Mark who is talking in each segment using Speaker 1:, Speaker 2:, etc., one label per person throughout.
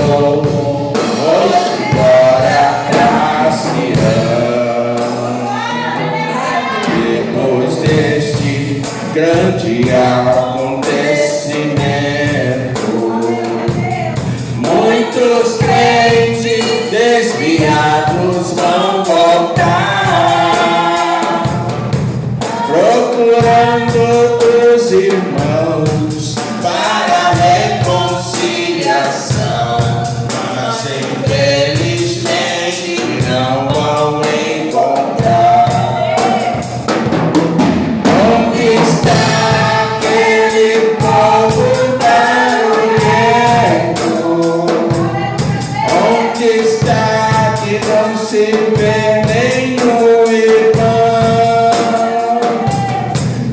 Speaker 1: vou embora pra Sião. Depois deste grande acontecimento, muitos crentes desviados vão voltar, procurando os irmãos para a reconciliação, mas infelizmente não vão encontrar. Onde está aquele povo barulhento? Onde está que não se vê nenhum irmão?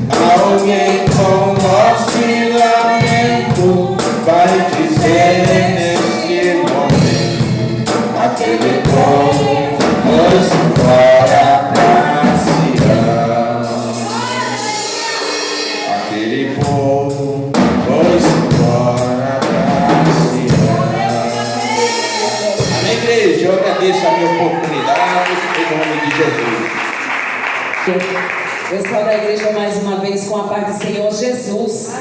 Speaker 1: Alguém com voz de lamento vai dizer neste momento: aquele povo foi-se embora pra Sião. Aquele povo foi-se embora pra Sião. Amém, igreja? Eu agradeço a minha oportunidade em nome de Jesus.
Speaker 2: Eu saúdo a igreja mais uma vez com a paz do Senhor Jesus.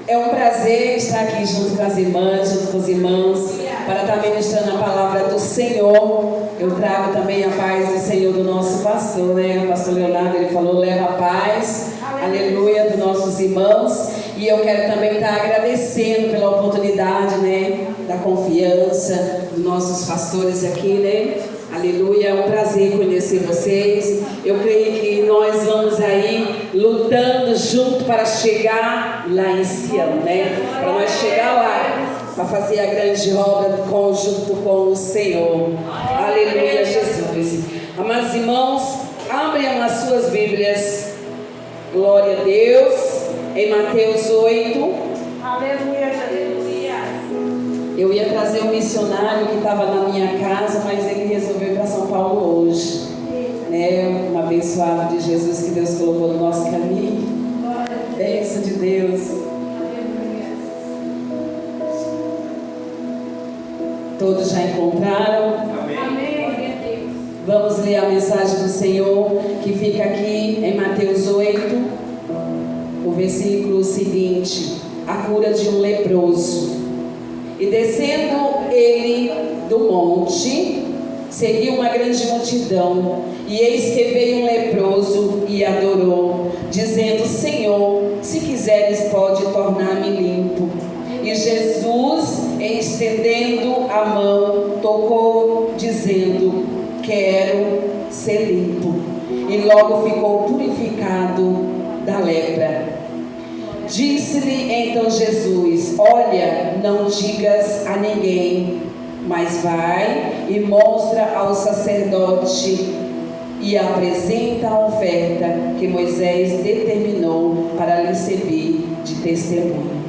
Speaker 2: É um prazer estar aqui junto com as irmãs, junto com os irmãos, para estar ministrando a palavra do Senhor. Eu trago também a paz do Senhor do nosso pastor, né? O pastor Leonardo, ele falou: leva a paz, aleluia, dos nossos irmãos. E eu quero também estar agradecendo pela oportunidade, né? Da confiança dos nossos pastores aqui, né? Aleluia, é um prazer conhecer vocês. Eu creio que nós vamos aí lutando junto para chegar lá em Sião, né? Para nós chegar lá, para fazer a grande obra junto com o Senhor. Aleluia, Jesus. Amados irmãos, abrem as suas Bíblias. Glória a Deus. Em Mateus 8.
Speaker 3: Aleluia, aleluia.
Speaker 2: Eu ia trazer um missionário que estava na minha casa, mas ele resolveu ir para São Paulo hoje, né? Um abençoado de Jesus que Deus colocou no nosso caminho. Bênção de Deus. Todos já encontraram?
Speaker 3: Amém.
Speaker 2: Vamos ler a mensagem do Senhor que fica aqui em Mateus 8, o versículo seguinte: a cura de um leproso. E descendo ele do monte, seguiu uma grande multidão, e eis que veio um leproso e adorou, dizendo: Senhor, se quiseres, pode tornar-me limpo. E Jesus, estendendo a mão, tocou, dizendo: quero ser limpo. E logo ficou purificado da lepra. Disse-lhe então Jesus: olha, não digas a ninguém, mas vai e mostra ao sacerdote e apresenta a oferta que Moisés determinou para lhe servir de testemunho.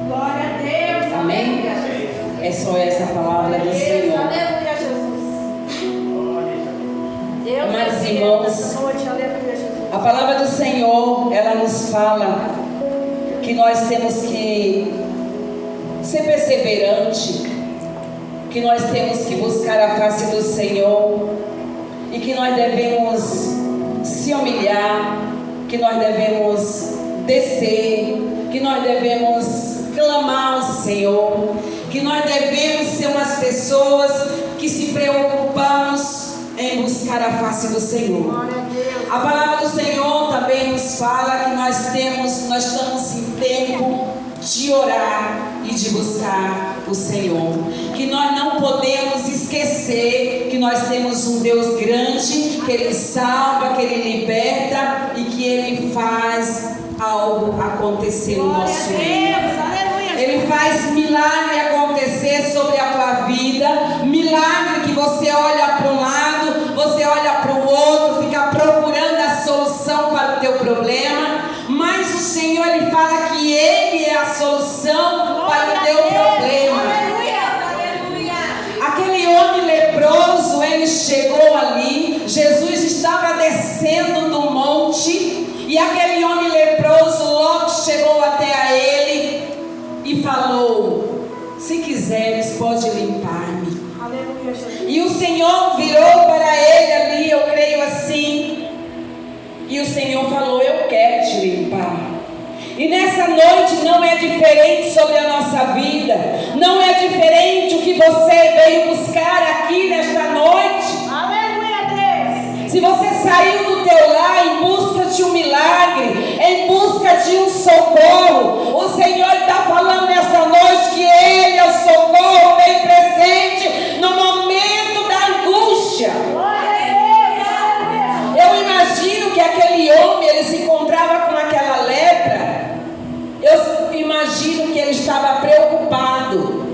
Speaker 3: Glória a Deus.
Speaker 2: Amém?
Speaker 3: Aleluia, Jesus.
Speaker 2: É só essa palavra do Senhor.
Speaker 3: Aleluia, Jesus.
Speaker 2: Amados irmãos,
Speaker 3: Aleluia, Jesus.
Speaker 2: a palavra do Senhor, ela nos fala que nós temos que ser perseverante, que nós temos que buscar a face do Senhor e que nós devemos se humilhar, que nós devemos descer, que nós devemos clamar ao Senhor, que nós devemos ser umas pessoas que se preocupamos em buscar a face do Senhor. A palavra do Senhor também nos fala que nós estamos em tempo de orar e de buscar o Senhor, que nós não podemos esquecer que nós temos um Deus grande, que Ele salva, que Ele liberta e que Ele faz algo acontecer no nosso meio. Ele faz milagre acontecer sobre a tua vida, milagre que você olha para um lado, você olha para o outro, fica procurando a solução para o teu problema, mas o Senhor, Ele fala que Ele é a solução para o teu problema. Aquele homem leproso, ele chegou ali, Jesus estava descendo do monte, e aquele homem leproso logo chegou até a ele e falou: se quiseres, pode limpar-me.
Speaker 3: Aleluia, Jesus.
Speaker 2: E o Senhor virou para ele ali, eu creio assim. E o Senhor falou: eu quero te limpar. E nessa noite não é diferente sobre a nossa vida. Não é diferente o que você veio buscar aqui nesta noite.
Speaker 3: Aleluia, Deus.
Speaker 2: Se você saiu do teu lar em busca de um milagre, em busca de um socorro, o Senhor está falando nesta noite que Ele é o socorro bem presente no momento da angústia.
Speaker 3: Glória a Deus. Aleluia.
Speaker 2: Eu imagino que aquele homem, ele se encontrava com aquela lepra. Eu imagino que ele estava preocupado.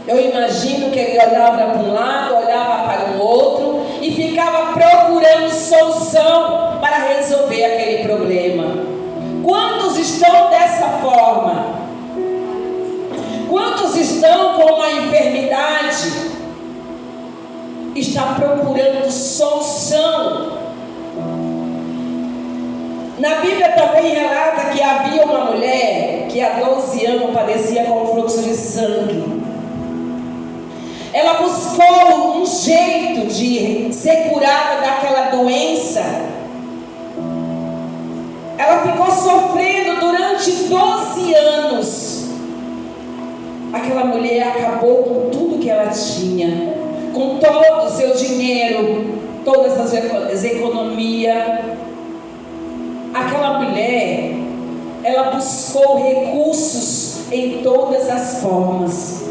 Speaker 2: Eu imagino que ele olhava para um lado, olhava para o outro e ficava procurando solução para resolver aquele problema. Quantos estão dessa forma? Quantos estão com uma enfermidade? Está procurando solução. Na Bíblia também relata que havia uma mulher que há 12 anos padecia com fluxo de sangue. Ela buscou um jeito de ser curada daquela doença. Ela ficou sofrendo durante 12 anos. Aquela mulher acabou com tudo que ela tinha, com todo o seu dinheiro, todas as economias. Aquela mulher, ela buscou recursos em todas as formas.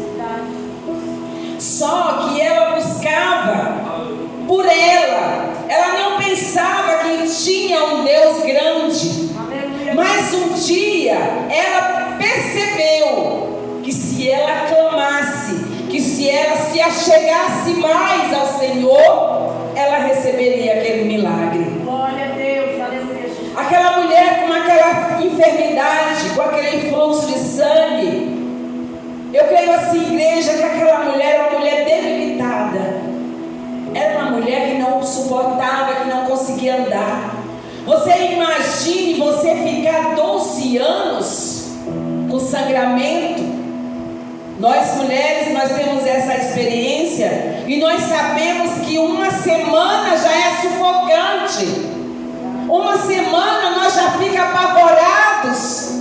Speaker 2: Só que ela buscava por ela. Ela não pensava que tinha um Deus grande.
Speaker 3: Aleluia.
Speaker 2: Mas um dia ela percebeu que se ela clamasse, que se ela se achegasse mais ao Senhor, ela receberia aquele milagre.
Speaker 3: Glória a Deus. Aleluia, Jesus.
Speaker 2: Aquela mulher com aquela enfermidade, com aquele fluxo de sangue, eu creio assim, igreja, que aquela mulher era uma mulher debilitada. Era uma mulher que não suportava, que não conseguia andar. Você imagine você ficar 12 anos com sangramento. Nós mulheres, nós temos essa experiência e nós sabemos que uma semana já é sufocante. Uma semana nós já ficamos apavorados.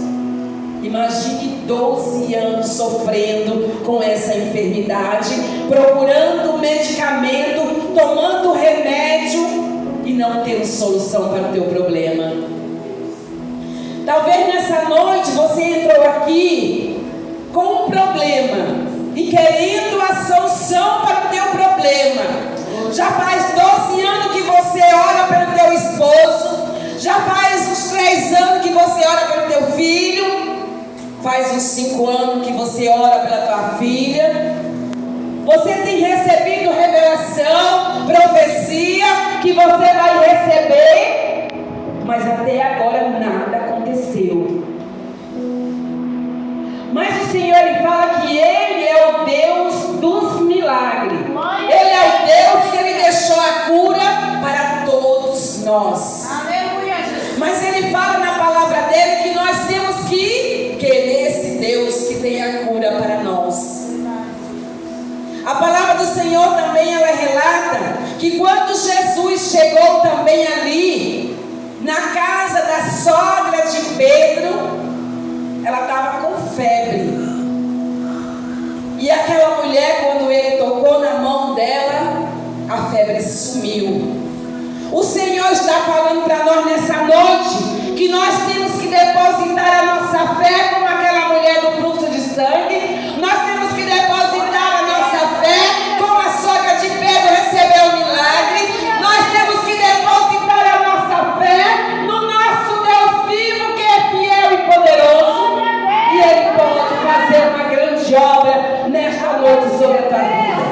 Speaker 2: Imagine 12 anos sofrendo com essa enfermidade, procurando medicamento, tomando remédio e não tendo solução para o teu problema. Talvez nessa noite você entrou aqui com um problema e querendo a solução para o teu problema. Já faz 12 anos que você ora pelo teu esposo, já faz uns 3 anos que você ora pelo teu filho, faz uns 5 anos que você ora pela tua filha. Você tem recebido revelação, profecia que você vai receber, mas até agora nada aconteceu. Mas o Senhor, Ele fala que Ele é o Deus dos milagres. Ele é o Deus que Ele deixou a cura para todos nós.
Speaker 3: Aleluia, Jesus.
Speaker 2: Mas Ele fala na palavra dele que nós temos que querer esse Deus que tem a cura para nós. A palavra do Senhor também ela relata que quando Jesus chegou também ali na casa da sogra de Pedro, ela estava com febre. E aquela mulher, quando ele tocou na mão dela, a febre sumiu. O Senhor está falando para nós nessa noite que nós temos que depositar a nossa fé como aquela mulher do fluxo de sangue. Nós temos que depositar a nossa fé como a sogra de Pedro recebeu o milagre. Nós temos que depositar a nossa fé no nosso Deus vivo, que é fiel e poderoso. E Ele pode fazer uma grande obra nesta noite sobre a tua vida.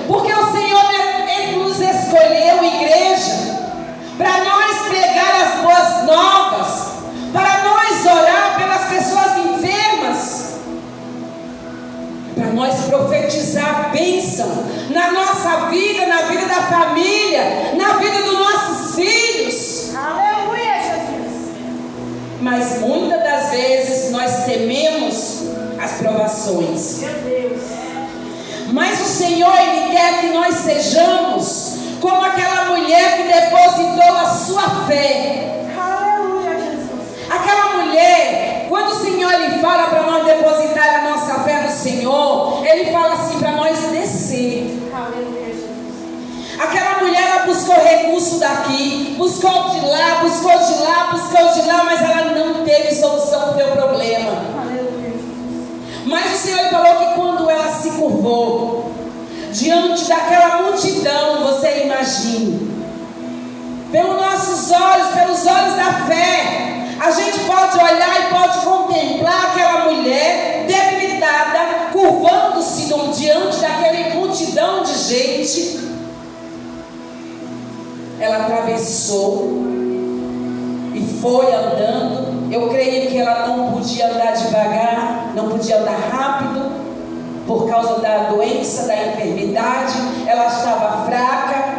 Speaker 2: Porque o Senhor, Ele nos escolheu, igreja, para nós pregar as boas novas, para nós orar pelas pessoas enfermas, para nós profetizar bênção na nossa vida, na vida da família, na vida dos nossos filhos.
Speaker 3: Aleluia, Jesus.
Speaker 2: Mas muitas das vezes nós tememos situações.
Speaker 3: Meu Deus.
Speaker 2: Mas o Senhor, Ele quer que nós sejamos como aquela mulher que depositou a sua fé.
Speaker 3: Aleluia, Jesus.
Speaker 2: Aquela mulher, quando o Senhor Ele fala para nós depositar a nossa fé no Senhor, Ele fala assim para nós descer.
Speaker 3: Aleluia, Jesus.
Speaker 2: Aquela mulher, ela buscou recurso daqui, buscou de lá, buscou de lá, buscou de lá, mas ela não teve solução para o teu problema.
Speaker 3: Aleluia, Jesus.
Speaker 2: Mas o Senhor falou que quando ela se curvou diante daquela multidão, você imagine, pelos nossos olhos, pelos olhos da fé, a gente pode olhar e pode contemplar aquela mulher debilitada, curvando-se diante daquela multidão de gente. Ela atravessou e foi andando. Eu creio que ela não podia andar devagar, não podia andar rápido, por causa da doença, da enfermidade. Ela estava fraca,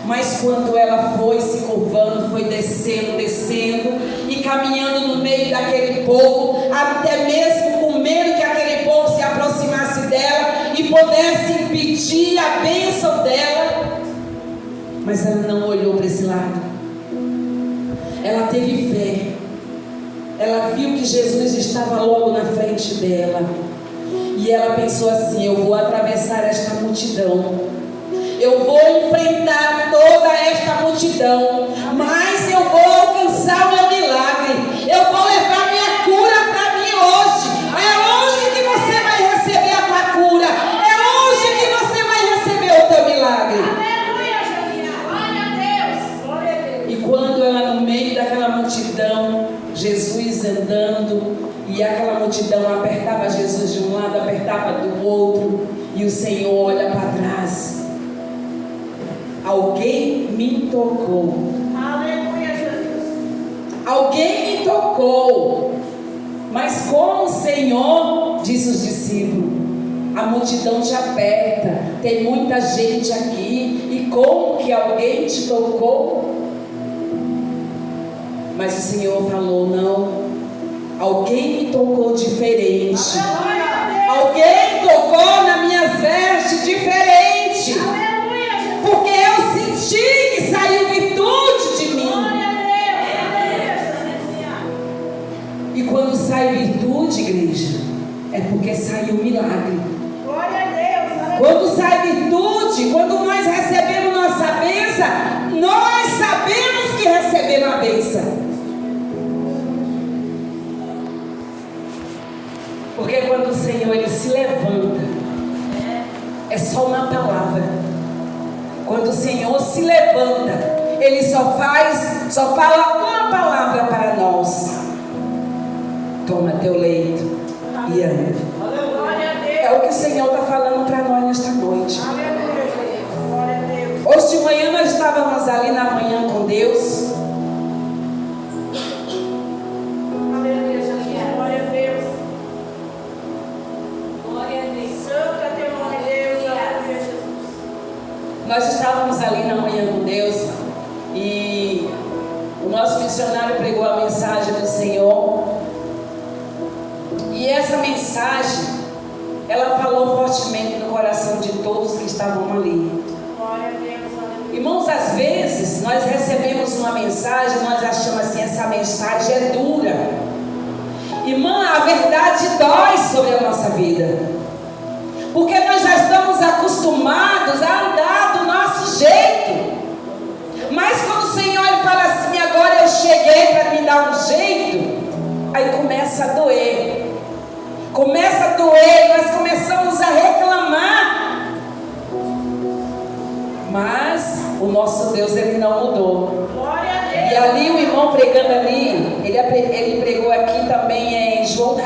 Speaker 2: mas quando ela foi se curvando, foi descendo, descendo e caminhando no meio daquele povo, até mesmo com medo que aquele povo se aproximasse dela e pudesse impedir a bênção dela. Mas ela não olhou para esse lado. Ela teve fé. Ela viu que Jesus estava logo na frente dela. E ela pensou assim: eu vou atravessar esta multidão. Eu vou enfrentar toda esta multidão. Mas eu vou alcançar o meu milagre. Eu vou levar minha cura para mim hoje. É hoje que você vai receber a tua cura. É hoje que você vai receber o teu milagre. E quando ela no meio daquela multidão, Jesus andando, e aquela multidão apertava Jesus de um lado, apertava do outro, e o Senhor olha para trás. Alguém me tocou.
Speaker 3: Aleluia, Jesus.
Speaker 2: Alguém me tocou. Mas como o Senhor, disse os discípulos, a multidão te aperta, tem muita gente aqui, e como que alguém te tocou? Mas o Senhor falou: não, alguém me tocou diferente. Alguém tocou na minha veste diferente. Porque eu senti que saiu virtude de mim. E quando sai virtude, igreja, é porque saiu milagre. Quando sai virtude, quando nós recebemos nossa bênção, nós sabemos que recebemos a bênção. Porque quando o Senhor Ele se levanta, é só uma palavra. Quando o Senhor se levanta, Ele só fala uma palavra para nós: toma teu leito e anda. É o que o Senhor está falando para nós nesta noite. Hoje de manhã nós estávamos ali na manhã com Deus. Nós estávamos ali na manhã com Deus e o nosso missionário pregou a mensagem do Senhor. E essa mensagem, ela falou fortemente no coração de todos que estavam ali. Irmãos, às vezes nós recebemos uma mensagem, nós achamos assim: essa mensagem é dura. Irmã, a verdade dói sobre a nossa vida. Porque nós já estamos acostumados a andar do nosso jeito. Mas quando o Senhor Ele fala assim: agora eu cheguei para me dar um jeito, aí começa a doer. Começa a doer, nós começamos a reclamar. Mas o nosso Deus, Ele não mudou. E ali o irmão pregando ali, ele pregou aqui também em João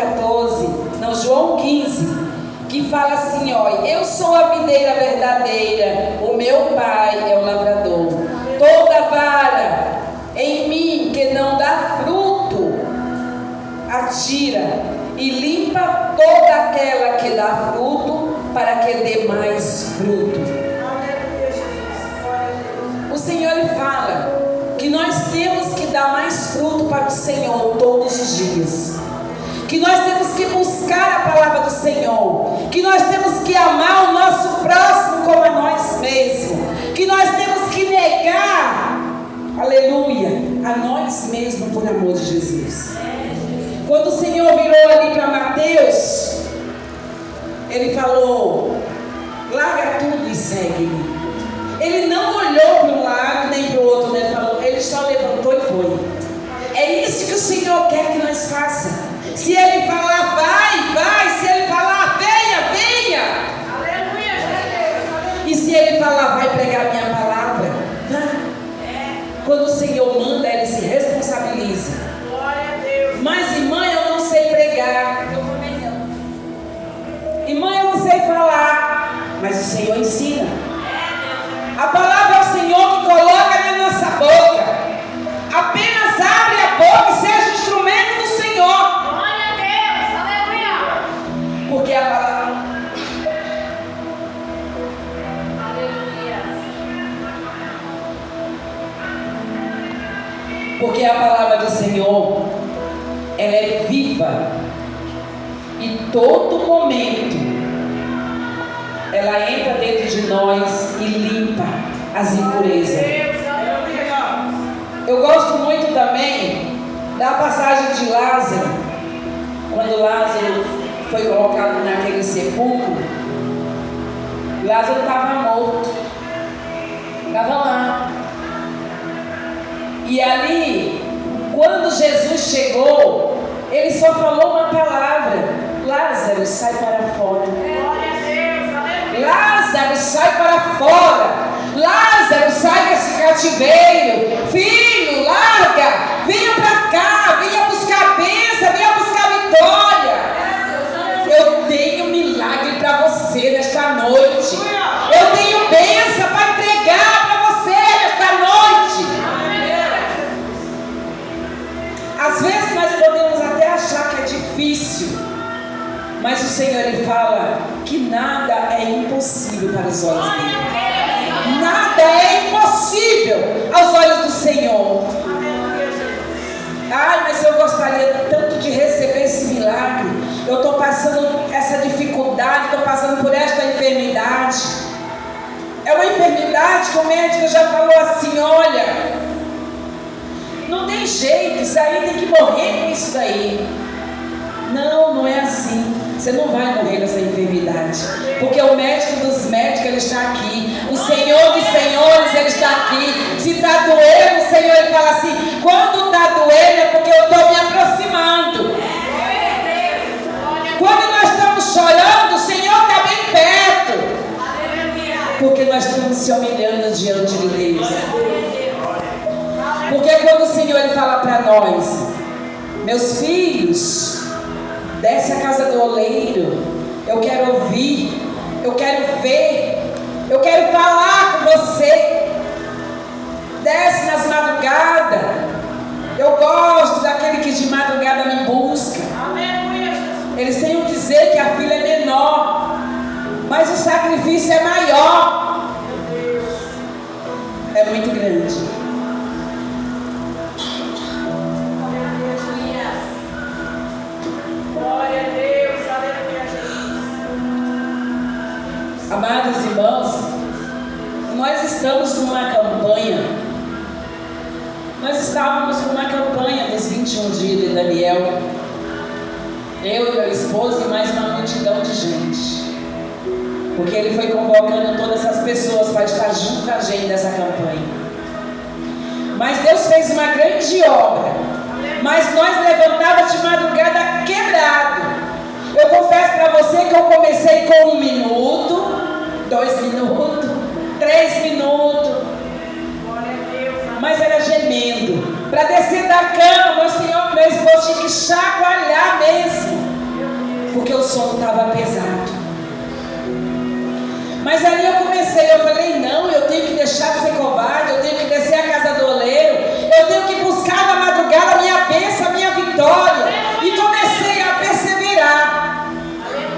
Speaker 2: 15. Que fala assim: ó, eu sou a videira verdadeira, o meu pai é o lavrador. Toda vara em mim que não dá fruto, atira e limpa toda aquela que dá fruto, para que dê mais fruto. O Senhor Ele fala que nós temos que dar mais fruto para o Senhor todos os dias. que nós temos que buscar a palavra do Senhor, que nós temos que amar o nosso próximo como a nós mesmos, que nós temos que negar, aleluia, a nós mesmos por amor de Jesus. Quando o Senhor virou ali para Mateus, Ele falou: larga tudo e segue-me. Ele não olhou para um lado nem para o outro, né? Ele só levantou e foi. É isso que o Senhor quer que nós façamos. Se Ele falar vai, vai. Se Ele falar venha, venha.
Speaker 3: Aleluia, Jesus.
Speaker 2: E se Ele falar vai pregar minha palavra, vá. Quando o Senhor manda, Ele se responsabiliza.
Speaker 3: Glória a Deus.
Speaker 2: Mas irmã, eu não sei pregar. Irmã, eu não sei falar. Mas o Senhor ensina. A palavra é o Senhor que coloca na nossa boca. Apenas abre a boca e seja instrumento do Senhor.
Speaker 3: Glória a Deus. Aleluia.
Speaker 2: Porque a palavra...
Speaker 3: Aleluia.
Speaker 2: Porque a palavra do Senhor, ela é viva. E todo momento ela entra dentro de nós e limpa as impurezas. Eu gosto muito também da passagem de Lázaro, quando Lázaro foi colocado naquele sepulcro. Lázaro estava morto, estava lá. E ali, quando Jesus chegou, Ele só falou uma palavra: Lázaro, sai para fora. Lázaro, sai para fora. Lázaro, sai desse cativeiro. Filho, larga. Venha para cá. Venha buscar a bênção. Venha buscar a vitória. Eu tenho milagre para você nesta noite. Eu tenho bênção para entregar para você nesta noite. Às vezes nós podemos até achar que é difícil, mas o Senhor, Ele fala que nada é impossível para os olhos dele. Nada é impossível aos olhos do Senhor. Ai, mas eu gostaria tanto de receber esse milagre. Eu estou passando essa dificuldade, estou passando por esta enfermidade. É uma enfermidade que o médico já falou assim: olha, não tem jeito, isso aí tem que morrer com isso daí. Não, não é assim. Você não vai morrer nessa enfermidade, porque o médico dos médicos, Ele está aqui. O Senhor dos senhores, Ele está aqui. Se está doendo, o Senhor, Ele fala assim: quando está doendo é porque eu estou me aproximando. Quando nós estamos chorando, o Senhor está bem perto, porque nós estamos se humilhando diante de Deus. Porque quando o Senhor, Ele fala para nós: meus filhos, desce a casa do oleiro, eu quero ouvir, eu quero ver, eu quero falar com você. Desce nas madrugadas. Eu gosto daquele que de madrugada me busca. Eles têm que dizer que a filha é menor, mas o sacrifício é maior. É muito grande.
Speaker 3: Glória a Deus, aleluia, Jesus.
Speaker 2: Amados irmãos, nós estamos numa campanha. Nós estávamos numa campanha dos 21 dias de Daniel. Eu e meu esposo e mais uma multidão de gente. Porque ele foi convocando todas as pessoas para estar junto com a gente nessa campanha. Mas Deus fez uma grande obra. Mas nós levantávamos de madrugada quebrado. Eu confesso para você que eu comecei com 1 minuto, 2 minutos, 3 minutos. Mas era gemendo. Para descer da cama, meu esposo tinha que chacoalhar mesmo, porque o sono estava pesado. Mas ali eu comecei, eu falei: não, eu tenho que deixar de ser covarde, eu tenho que descer a casa do oleiro, eu tenho que buscar na madrugada a minha bênção, a minha vitória. E comecei a perseverar.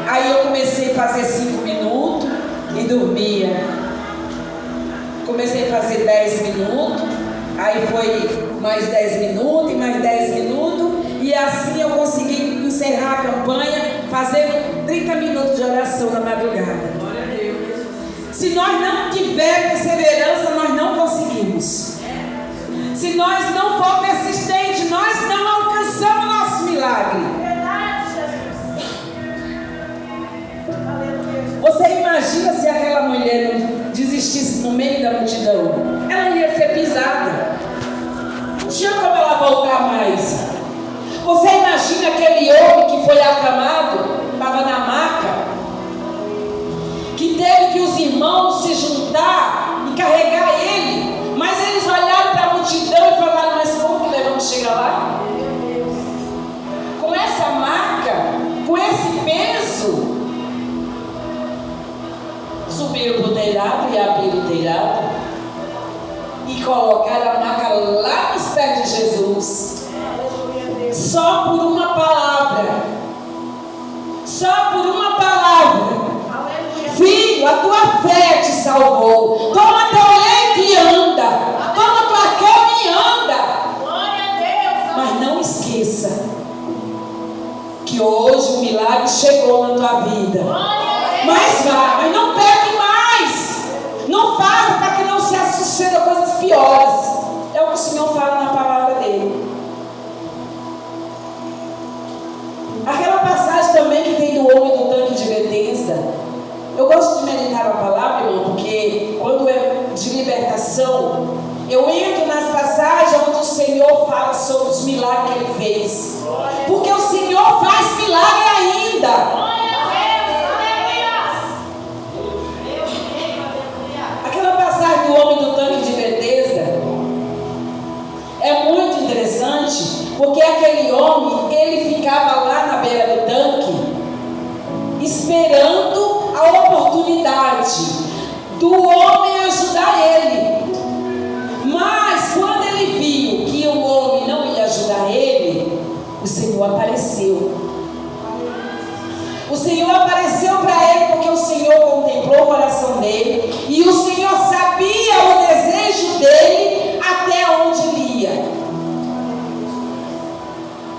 Speaker 2: Aí eu comecei a fazer 5 minutos e dormia. Comecei a fazer 10 minutos, aí foi mais 10 minutos e mais 10 minutos, e assim eu consegui encerrar acompanha fazendo 30 minutos de oração na madrugada. Se nós não tivermos perseverança, nós não conseguimos. Se nós não for persistentes, nós não alcançamos nosso milagre. Você imagina se aquela mulher não desistisse no meio da multidão? Ela ia ser pisada. Não tinha como ela voltar mais. Você imagina aquele homem que foi acamado, estava na maca, que teve que os irmãos se juntar e carregar ele, mas eles olharam para a multidão e falaram: mas como que nós vamos chegar lá? Com essa maca, com esse peso. Subiram para o telhado e abriram o telhado e colocaram a maca lá nos pés de Jesus. Só por uma palavra. Só por uma palavra. Filho, a tua fé te salvou. Toma teu leite e anda. Toma tua cama e anda. Mas não esqueça que hoje o milagre chegou na tua vida. Mas vá, mas não pegue mais. Não faça para que não se suceda coisas piores. É o que o Senhor fala na palavra dele. Aquela passagem também que tem do homem do tanque de Betesda. Eu gosto de meditar na palavra, irmão, porque quando é de libertação, eu entro nas passagens onde o Senhor fala sobre os milagres que ele fez. Porque o Senhor faz milagre ainda. Do homem do tanque de Betesda é muito interessante, porque aquele homem, ele ficava lá na beira do tanque esperando a oportunidade do homem ajudar ele. Mas quando ele viu que o homem não ia ajudar ele, o Senhor apareceu. O Senhor apareceu para ele porque o Senhor contemplou o coração dele e o Senhor sabia o desejo dele até onde ele ia.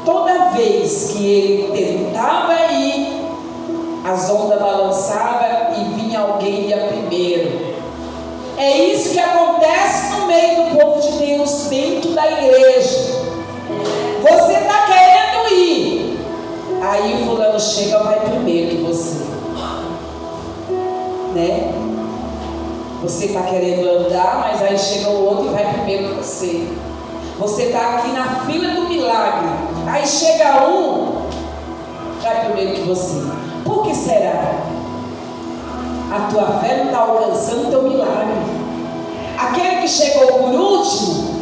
Speaker 2: Toda vez que ele tentava ir, as ondas balançavam e vinha alguém ia primeiro. É isso que acontece no meio do povo de Deus, dentro da igreja. Você está querendo ir, aí o fulano chega, vai primeiro que você, né? Você está querendo andar, mas aí chega o outro e vai primeiro que você. Você está aqui na fila do milagre, aí chega um, vai primeiro que você. Por que será? A tua fé não está alcançando o teu milagre. Aquele que chegou por último,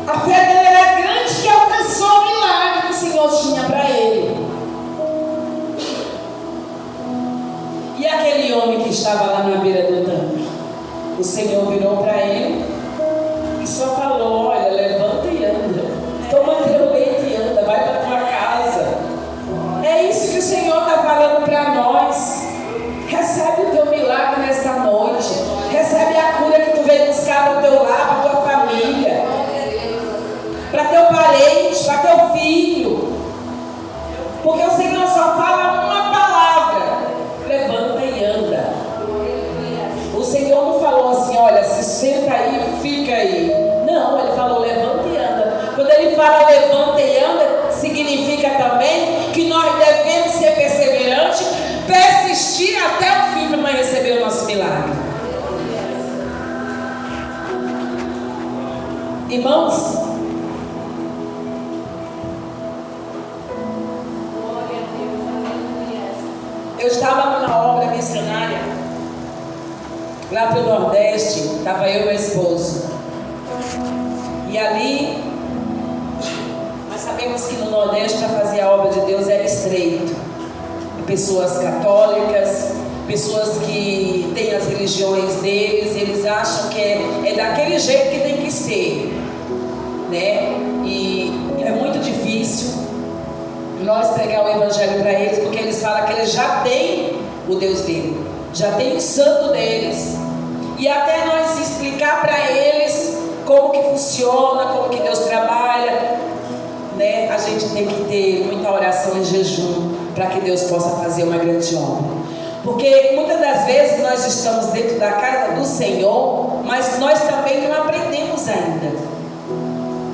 Speaker 2: a fé dele era grande que alcançou o milagre que o Senhor tinha para ele. E aquele homem que estava lá na beira do tanque, o Senhor virou para ele e só falou: olha, levanta e anda, toma teu leite e anda, vai para tua casa. É isso que o Senhor está falando para nós. Recebe o teu milagre nesta noite. Recebe a cura que tu veio buscar para o teu lar, para tua família, para teu parente, para teu filho. Porque o Senhor só fala uma palavra: levanta e anda. O Senhor não falou assim: olha, se senta aí, fica aí. Não, ele falou: levanta e anda. Quando ele fala levanta e anda, significa também que nós devemos ser perseverantes, persistir até o fim para nós receber o nosso milagre. Irmãos, eu estava numa obra missionária lá para o Nordeste, estava eu e meu esposo. E ali, nós sabemos que no Nordeste, para fazer a obra de Deus, era estreito. Pessoas católicas, pessoas que têm as religiões deles, eles acham que é daquele jeito que tem que ser, né? E é muito difícil nós pregar o evangelho para eles, porque eles falam que eles já têm o Deus dele, já tem o santo deles, e até nós explicar para eles como que funciona, como que Deus trabalha, né? A gente tem que ter muita oração e jejum. para que Deus possa fazer uma grande obra. Porque muitas das vezes nós estamos dentro da casa do Senhor, mas nós também não aprendemos ainda.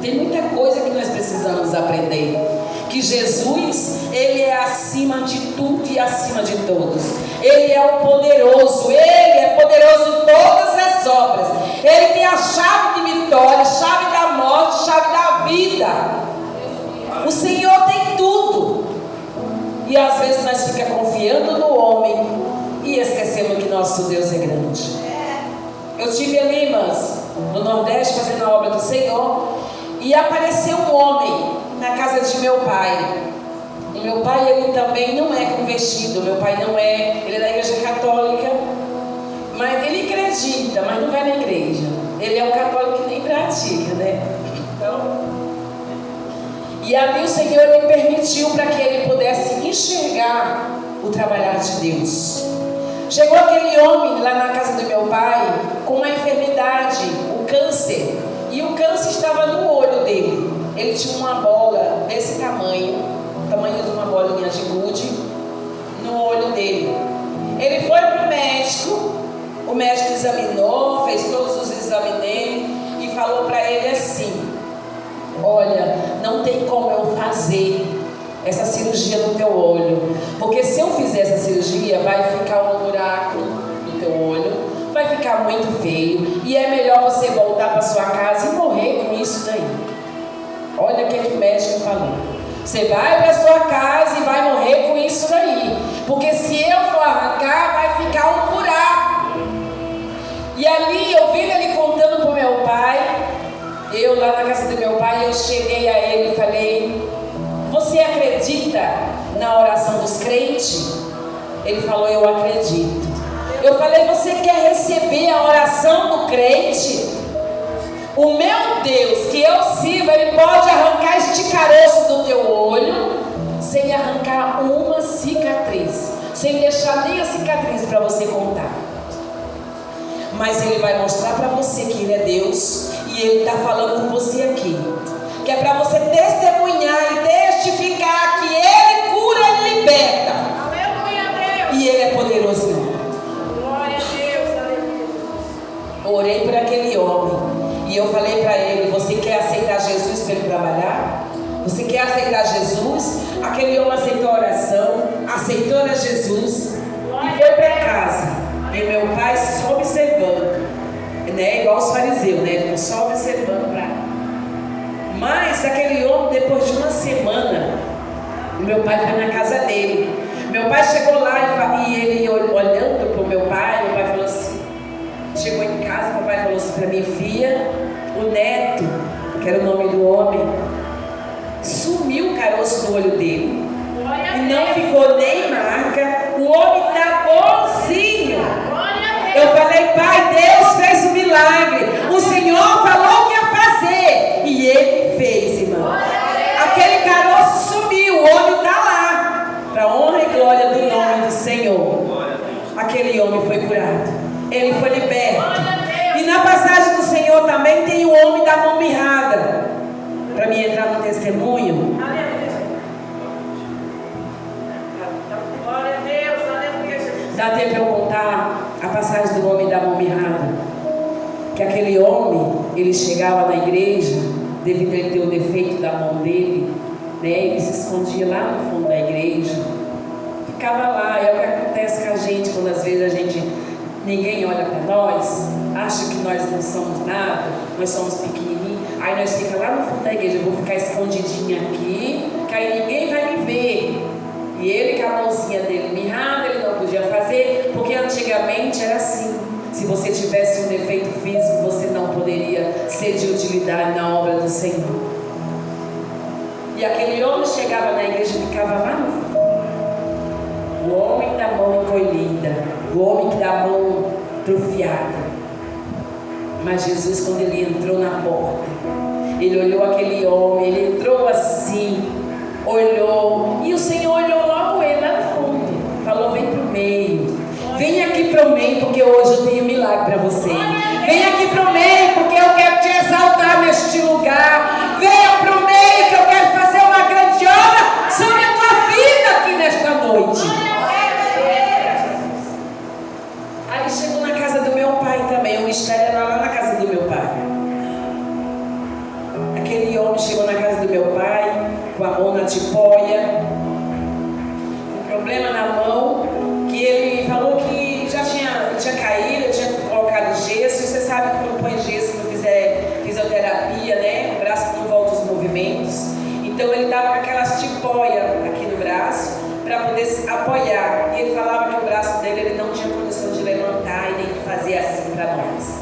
Speaker 2: Tem muita coisa que nós precisamos aprender. Que Jesus, Ele é acima de tudo e acima de todos. Ele é o poderoso, Ele é poderoso em todas as obras. Ele tem a chave de vitória, chave da morte, chave da vida. O Senhor tem tudo. E às vezes nós ficamos confiando no homem e esquecemos que nosso Deus é grande. Eu estive ali, irmãs, no Nordeste, fazendo a obra do Senhor, e apareceu um homem na casa de meu pai. O meu pai, ele também não é convertido. Meu pai não é, ele é da igreja católica, mas ele acredita, mas não vai na igreja. Ele é um católico que nem pratica, né? Então, e ali o Senhor me permitiu para que ele pudesse enxergar o trabalhar de Deus. Chegou aquele homem lá na casa do meu pai com uma enfermidade, o câncer, e o câncer estava no olho dele. Ele tinha uma bola desse tamanho de uma bolinha de gude no olho dele. Ele foi para o médico examinou, fez todos os exames dele e falou para ele assim: olha, não tem como eu fazer essa cirurgia no teu olho, porque se eu fizer essa cirurgia vai ficar um buraco no teu olho, vai ficar muito feio e é melhor você voltar para sua casa e morrer com isso daí. Olha o que o médico falou: você vai para sua casa e vai morrer com isso daí, porque se eu for arrancar vai ficar um buraco. E ali eu vi ele contando para o meu pai. Eu lá na casa do meu pai, eu cheguei a ele e falei: você acredita na oração dos crentes? Ele falou: eu acredito. Eu falei: você quer receber a oração do crente? O meu Deus que eu sirvo, Ele pode arrancar este caroço do teu olho sem arrancar uma cicatriz, sem deixar nem a cicatriz para você contar. Mas Ele vai mostrar para você que Ele é Deus. E Ele está falando com você aqui, que é para você testemunhar e testificar que Ele cura e liberta.
Speaker 3: Aleluia, Deus.
Speaker 2: E Ele é poderoso.
Speaker 3: Glória a Deus, aleluia.
Speaker 2: Orei por aquele homem e eu falei para ele: você quer aceitar Jesus para ele trabalhar? Você quer aceitar Jesus? Aquele homem aceitou a oração, aceitou a Jesus e foi para casa. E meu pai só observando, né? Igual os fariseus, né? Só observando para. Mas aquele homem, depois de uma semana, meu pai foi na casa dele. Meu pai chegou lá e ele olhando para o meu pai falou assim, chegou em casa, meu pai falou assim para minha filha: o neto, que era o nome do homem, sumiu o caroço do olho dele. E não ficou nem marca. O homem está bonzinho. Eu falei: pai, Deus fez um milagre. O Senhor falou que ia fazer. E Ele fez, irmão. Aquele caroço sumiu. O homem está lá. Para a honra e glória do nome do Senhor. Aquele homem foi curado. Ele foi liberto. E na passagem do Senhor também tem o homem da mão mirrada. Para mim entrar no testemunho.
Speaker 3: Glória a Deus, aleluia, Jesus.
Speaker 2: Dá tempo para eu contar a passagem do homem da mão mirrada. Que aquele homem, ele chegava na igreja, devido a ele ter o defeito da mão dele, né? Ele se escondia lá no fundo da igreja, ficava lá. É o que acontece com a gente quando às vezes ninguém olha para nós, acha que nós não somos nada, nós somos pequenininhos, aí nós ficamos lá no fundo da igreja. Eu vou ficar escondidinha aqui, que aí ninguém vai me ver. E ele com a mãozinha dele mirrada, ele não podia fazer, porque antigamente era assim: se você tivesse um defeito físico, você não poderia ser de utilidade na obra do Senhor. E aquele homem chegava na igreja e ficava lá no fundo. O homem da mão encolhida, o homem da mão atrofiada. Mas Jesus, quando ele entrou na porta, ele olhou aquele homem, ele entrou assim, olhou, e o Senhor olhou logo ele lá no fundo, falou: vem pro meio, vem aqui pro meio, porque hoje eu tenho um milagre para você. Vem aqui pro meio, porque eu quero te exaltar neste lugar. Venha pro meio, que eu quero fazer uma grande obra sobre a tua vida aqui nesta Então ele estava com aquelas tipóias aqui no braço para poder se apoiar. E ele falava que o braço dele ele não tinha condição de levantar e nem de fazer assim para nós.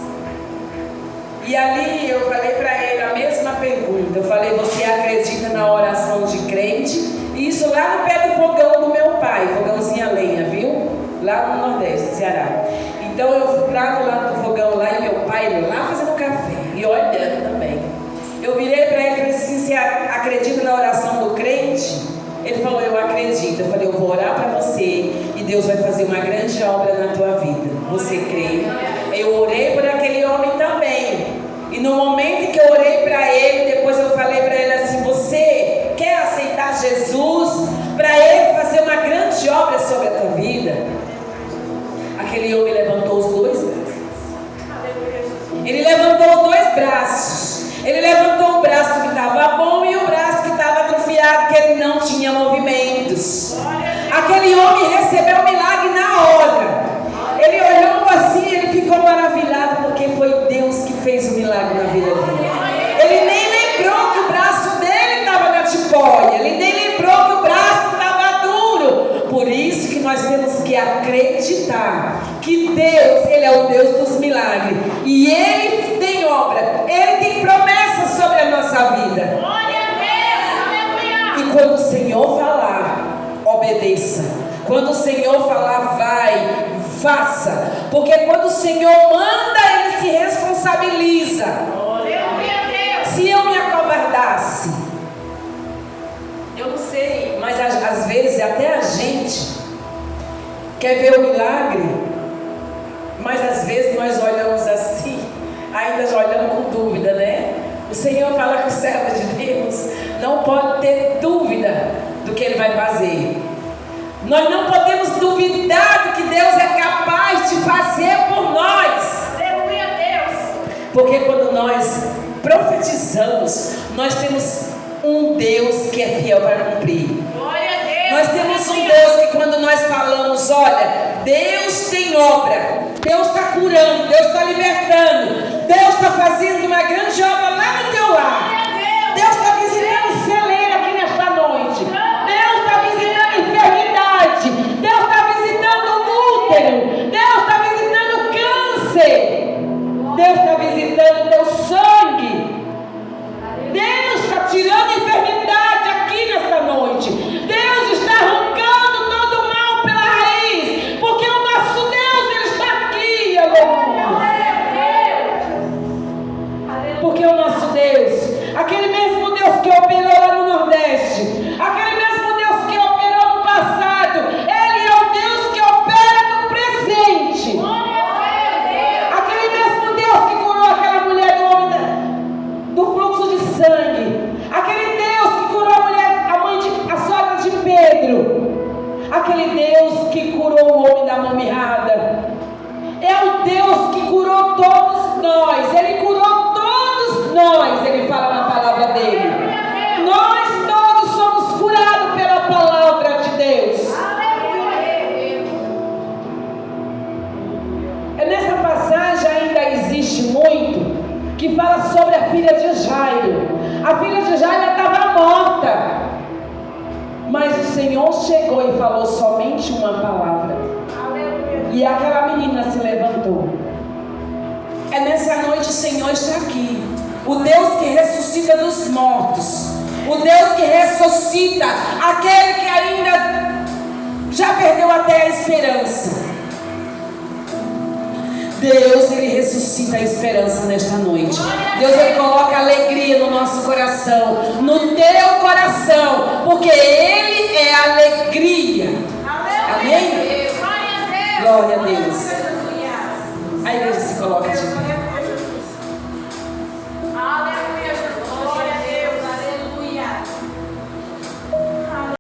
Speaker 2: E ali eu falei para ele a mesma pergunta. Eu falei: você acredita na oração de crente? E isso lá no pé do fogão do meu pai, fogãozinho a lenha, viu? Lá no Nordeste, Ceará. Então eu fui lá do lado do fogão lá e meu pai lá fazendo café e olhando também. Eu virei para ele e falei assim: você acredita na oração do crente? Ele falou: eu acredito. Eu falei: eu vou orar para você e Deus vai fazer uma grande obra na tua vida. Você crê? Eu orei por aquele homem também. E no momento que eu orei para ele, depois eu falei para ele assim: você quer aceitar Jesus para ele fazer uma grande obra sobre a tua vida? Aquele homem levantou os dois braços. Ele levantou os dois braços. Ele levantou o braço que estava bom e o braço que estava atrofiado, que ele não tinha movimentos. Aquele homem recebeu o milagre na hora. Ele olhou assim, ele ficou maravilhado, porque foi Deus que fez o milagre na vida dele. Ele nem lembrou que o braço dele estava na tipóia. Ele nem lembrou que o braço estava duro. Por isso que nós temos que acreditar que Deus, Ele é o Deus dos milagres. E Ele tem obra, Ele tem promessas sobre a nossa vida. E quando o Senhor falar, obedeça. Quando o Senhor falar, vai, faça. Porque quando o Senhor manda, Ele se responsabiliza. Se eu me acovardasse, eu não sei, mas às vezes até a gente quer ver o milagre, mas às vezes nós olhamos assim, ainda olhamos com dúvida, né? O Senhor fala que o servo de Deus não pode ter dúvida do que Ele vai fazer. Nós não podemos duvidar do que Deus é capaz de fazer por nós.
Speaker 3: Aleluia, Deus.
Speaker 2: Porque quando nós profetizamos, nós temos um Deus que é fiel para cumprir.
Speaker 3: Glória a Deus.
Speaker 2: Nós temos um Deus que quando nós falamos, olha, Deus tem obra, Deus está curando, Deus está libertando, Deus está fazendo uma grande obra lá no teu lar. Deus está visitando celeira aqui nesta noite. Deus está visitando enfermidade. Deus está visitando útero. Deus está visitando câncer. Deus está visitando teu sangue. Deus está tirando enfermidade aqui nesta noite. Deus está arrancando todo o mal pela raiz. Porque o nosso Deus, Ele está aqui. Aleluia. Porque o nosso Deus, aquele mesmo Deus que operou lá no Nordeste, aquele mesmo Deus que operou no passado, Ele é o Deus que opera no presente. Aquele mesmo Deus que curou aquela mulher do fluxo de sangue, aquele Deus que curou a mulher, a sogra de Pedro, aquele Deus que curou o homem da mão mirrada, é o Deus que curou todos nós. Ele curou todos nós, Ele fala na palavra dele. Nós todos somos curados pela palavra de Deus. Nessa passagem ainda existe muito que fala sobre a filha de Jairo. A filha de Jairo estava morta, mas o Senhor chegou e falou somente uma palavra, e aquela menina se levantou. Nessa noite o Senhor está aqui, o Deus que ressuscita dos mortos, o Deus que ressuscita aquele que ainda já perdeu até a esperança. Deus, Ele ressuscita a esperança nesta noite. Deus, Ele coloca alegria no nosso coração, no teu coração, porque Ele é a alegria